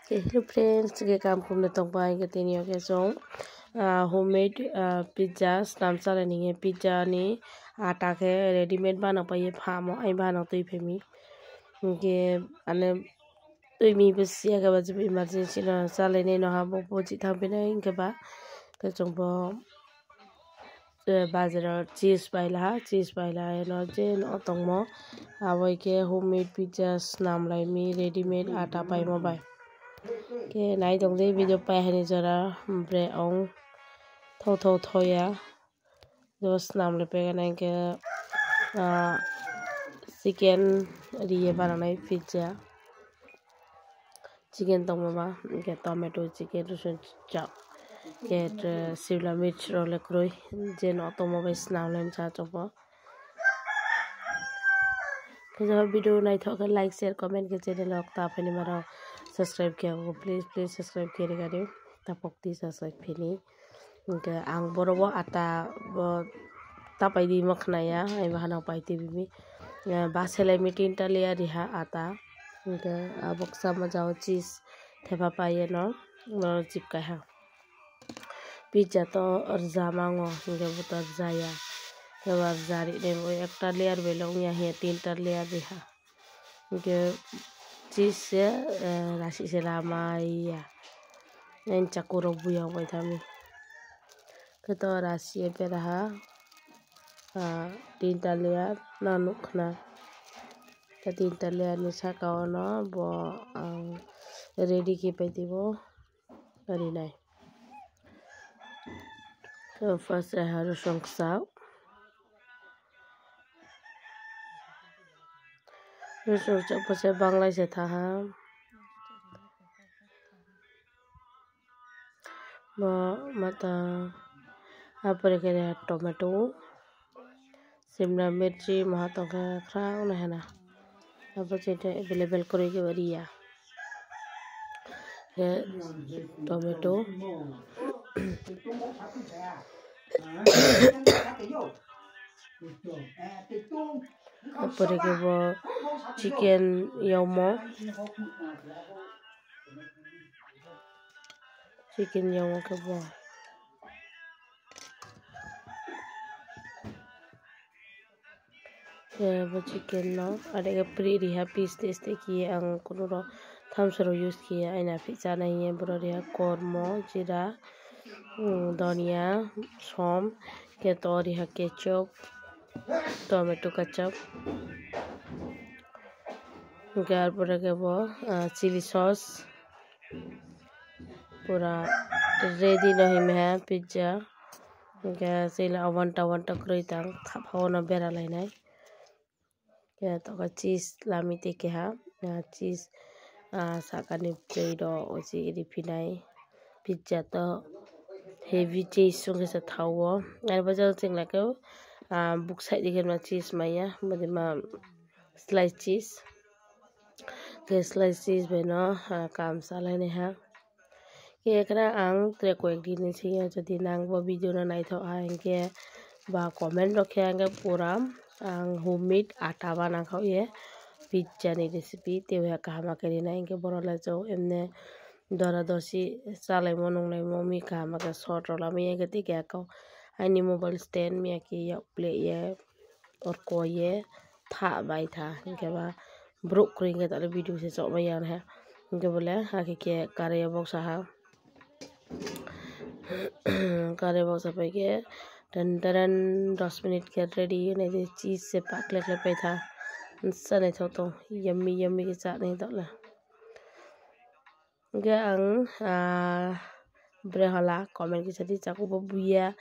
Hello friends, ke kam kum na tong pai ke tinio ke song homemade pizza nam sala ni pizza ni ata ke ready made ba na pa ye pha mo ai ba na tui phe mi ke ane tui mi bus ya ga ba ji emergency na sala ni no ha bo po ji thang pe na ke ba ke song bo bazar cheese pai la no je no tong mo awai ke homemade pizza nam lai mi ready made ata pai mo bai ke nai dong de video pai hani jara bre ong thau ya dos nam le pe nai ke chicken riye bananai pizza chicken tong ma ke tomato chicken rusun chop ke sibla mirch role kroi je no tong ma snam lem cha chop ke जो video नहीं था like share comment के channel ta phani mara subscribe kiya go please subscribe kiya ga de ta pokti subscribe phini ke ang borobo ata bo ta pai di makhna ya ai bahana pai ti bi ba selai mi tinta leya riha ata ke aboksa ma jao cheese thepa paye no chipka ha pizza to arjamango ke butar jaya kebar jari ne ekta layer belong ya he tinta layer riha ke cheese se rasi se ramaya nen chakuro buya bai thami ke to rasi pe raha tinta layer na nukhna ke tinta layer ni saka no bo ready ki pai dibo ari nai ke first haru songsa Rusuk chapa se bangla se tha bo mata apare ke tomato simla mirchi mahato ka khra na hana apa chete available kore ke bariya tomato apare ke bo chicken yomo ke bo chicken no ade ke pri riha piece teste ki ang kuno ro thamsaro use ki aina pizza na ye bro riha kormo jira dhania som ke to riha ketchup tomato ketchup gar pore ke bo chili sauce pura ready no hi me pizza ke sila one ta kroi tang thapho na bera lai nai ke to ka cheese lami te ke ha cheese sakani chei do oji ri pinai pizza to heavy cheese sung se thawo ai ba jal ching la ke book side digen ma cheese maya bade ma slice cheese ke slice cheese be no kam salai ne ha ke ekra ang tre ko ek din se jodi nang bo video na nai tho ke ba comment rokhe ang pura ang homemade ata bana khau ye pizza ni recipe te ya kahama keri na ke borola jo emne dora dosi salai monong lai mo mi kahama ka short rola mi ke ti ke ka ani mobile stand mi ki ya play ye or ko ye tha bai tha ke ba brok kring ke ta video se so ba yan ha ke bole ha ke kare box ha kare box पे के ton 10 minute के ready नहीं दे चीज से पाक ले पे था सने तो यम्मी के साथ नहीं तो ला gang brehala comment ki sadi chaku bo buya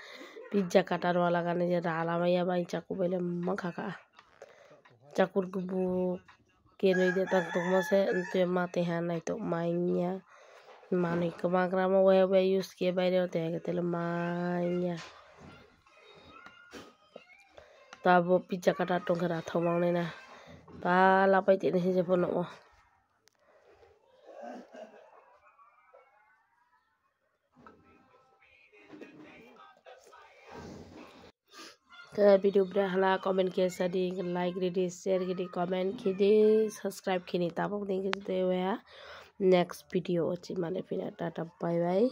pizza katar wala gane je rala maya bai chaku bele makha chakur bu ke noi de tak to mo se ante mate han nai to mainya mani kama mo we use ke bai re te ke tel mainya tabo pizza katar tong kara thomang ne na pa la pai te ne je pono video berhala comment ke sadi like ready share gidi comment kidi subscribe kini tabok ding ke ya next video వచ్చి మళ్ళీ tata bye bye.